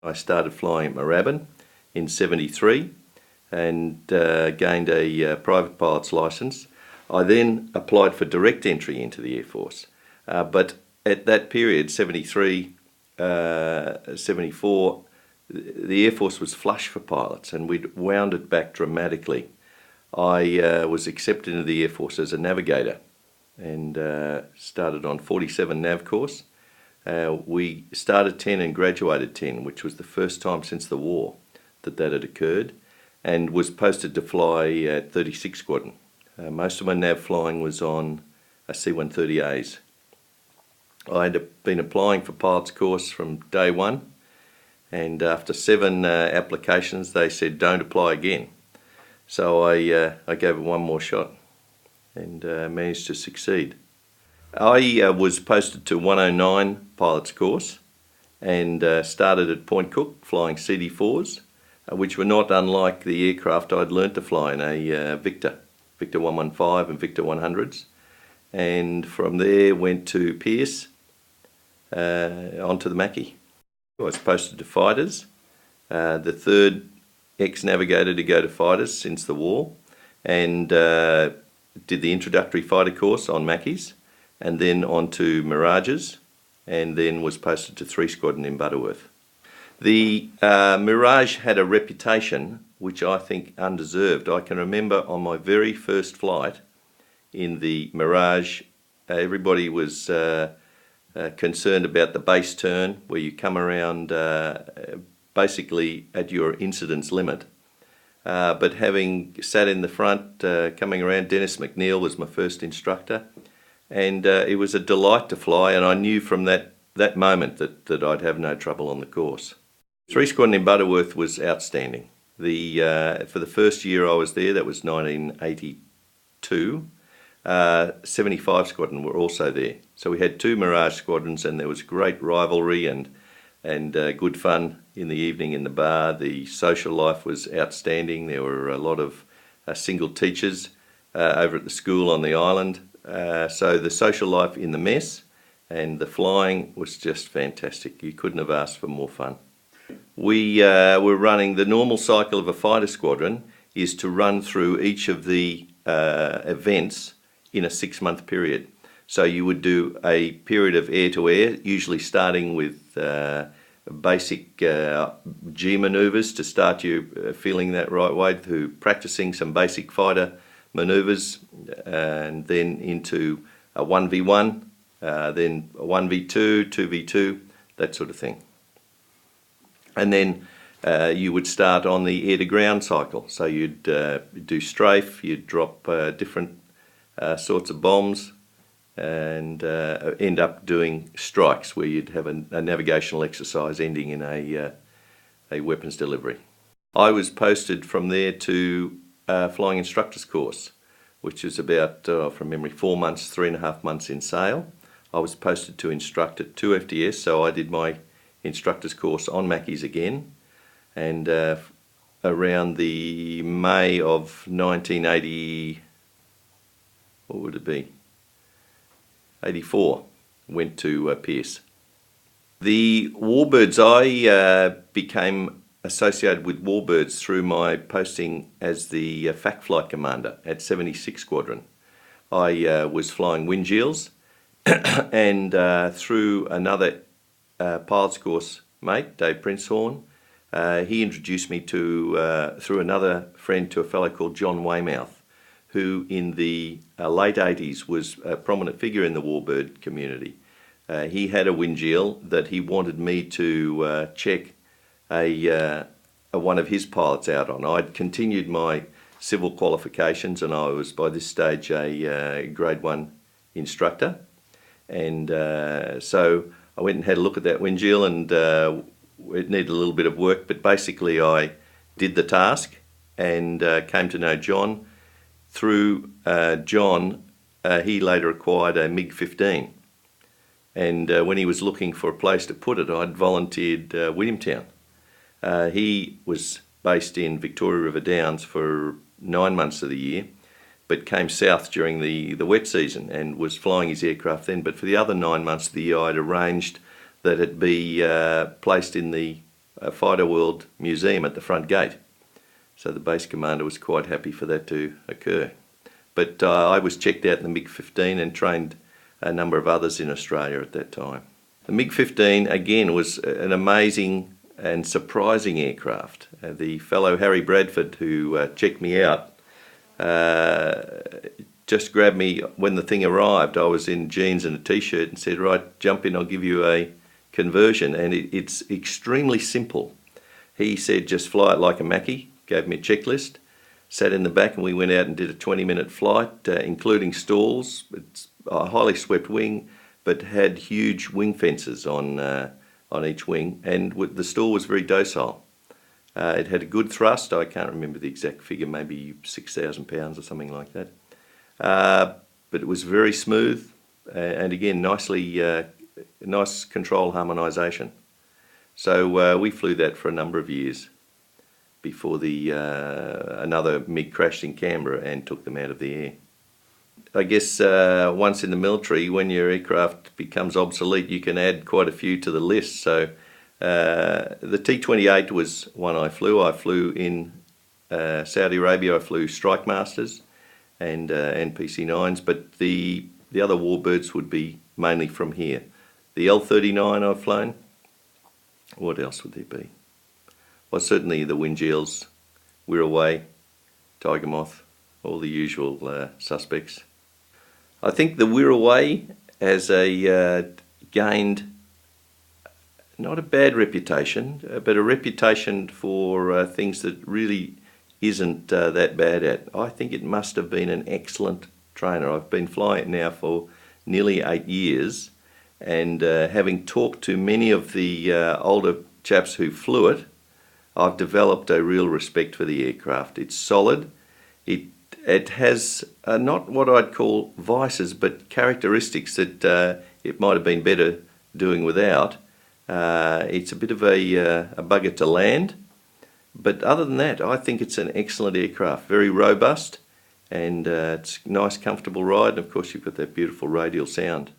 I started flying at Moorabbin in '73 and gained a private pilot's licence. I then applied for direct entry into the Air Force, but at that period, 73, 74, the Air Force was flush for pilots and we'd wound it back dramatically. I was accepted into the Air Force as a navigator and started on 47 nav course. We started 10 and graduated 10, which was the first time since the war that had occurred, and was posted to fly at 36 Squadron. Most of my nav flying was on C-130As. I had been applying for pilot's course from day one, and after 7 applications they said don't apply again. So I gave it one more shot and managed to succeed. I was posted to 109 pilot's course and started at Point Cook flying CD4s, which were not unlike the aircraft I'd learnt to fly in a Victor 115 and Victor 100s. And from there went to Pearce, onto the Macchi. I was posted to fighters, the third ex-navigator to go to fighters since the war, and did the introductory fighter course on Macchis, and then on to Mirages, and then was posted to 3 Squadron in Butterworth. The Mirage had a reputation which I think undeserved. I can remember on my very first flight in the Mirage, everybody was concerned about the base turn, where you come around basically at your incidence limit. But having sat in the front, coming around, Dennis McNeil was my first instructor, and it was a delight to fly, and I knew from that moment that I'd have no trouble on the course. 3 Squadron in Butterworth was outstanding. For the first year I was there, that was 1982, 75 Squadron were also there. So we had 2 Mirage squadrons, and there was great rivalry and good fun in the evening in the bar. The social life was outstanding. There were a lot of single teachers over at the school on the island. So the social life in the mess and the flying was just fantastic. You couldn't have asked for more fun. We were running, the normal cycle of a fighter squadron is to run through each of the events in a 6-month period. So you would do a period of air-to-air, usually starting with basic G manoeuvres to start you feeling that right way, through practicing some basic fighter manoeuvres, and then into a 1v1, then a 1v2, 2v2, that sort of thing. And then you would start on the air-to-ground cycle. So you'd do strafe, you'd drop different sorts of bombs, and end up doing strikes, where you'd have a navigational exercise ending in a weapons delivery. I was posted from there to flying instructor's course, which is about, from memory, 4 months, 3.5 months in sail. I was posted to instruct at 2 FTS, so I did my instructor's course on Macchis again, and around the May of 1980, what would it be? 84, went to Pearce. The Warbirds, I became associated with Warbirds through my posting as the FAC flight commander at 76 Squadron. I was flying Wingeals and through another pilot's course mate, Dave Princehorn, he introduced me to, through another friend, to a fellow called John Weymouth, who in the late 80s was a prominent figure in the Warbird community. He had a Wingeel that he wanted me to check one of his pilots out on. I'd continued my civil qualifications, and I was by this stage a grade 1 instructor, and so I went and had a look at that Wingeel, and it needed a little bit of work, but basically I did the task and came to know John. Through John, he later acquired a MiG-15, and when he was looking for a place to put it, I'd volunteered Williamtown. He was based in Victoria River Downs for 9 months of the year, but came south during the wet season and was flying his aircraft then. But for the other 9 months of the year, I'd arranged that it be placed in the Fighter World Museum at the front gate. So the base commander was quite happy for that to occur. But I was checked out in the MiG-15 and trained a number of others in Australia at that time. The MiG-15 again was an amazing and surprising aircraft. The fellow Harry Bradford who checked me out just grabbed me when the thing arrived. I was in jeans and a t-shirt and said, right, jump in, I'll give you a conversion. And it's extremely simple. He said, just fly it like a Macchi, gave me a checklist, sat in the back, and we went out and did a 20-minute flight, including stalls. It's a highly swept wing, but had huge wing fences on each wing, and the stall was very docile. It had a good thrust. I can't remember the exact figure, maybe 6,000 pounds or something like that. But it was very smooth, and again, nice control harmonisation. So we flew that for a number of years before another MiG crashed in Canberra and took them out of the air. I guess once in the military, when your aircraft becomes obsolete, you can add quite a few to the list. So the T-28 was one I flew. I flew in Saudi Arabia. I flew Strike Masters and PC-9s, but the other warbirds would be mainly from here. The L-39 I've flown. What else would there be? Well, certainly the Wingeals, Wirraway, Tiger Moth, all the usual suspects. I think the Wirraway has gained not a bad reputation, but a reputation for things that really isn't that bad at. I think it must have been an excellent trainer. I've been flying it now for nearly 8 years, and having talked to many of the older chaps who flew it, I've developed a real respect for the aircraft. It's solid. It has not what I'd call vices, but characteristics that it might have been better doing without. It's a bit of a bugger to land, but other than that, I think it's an excellent aircraft. Very robust, and it's a nice, comfortable ride. And of course, you've got that beautiful radial sound.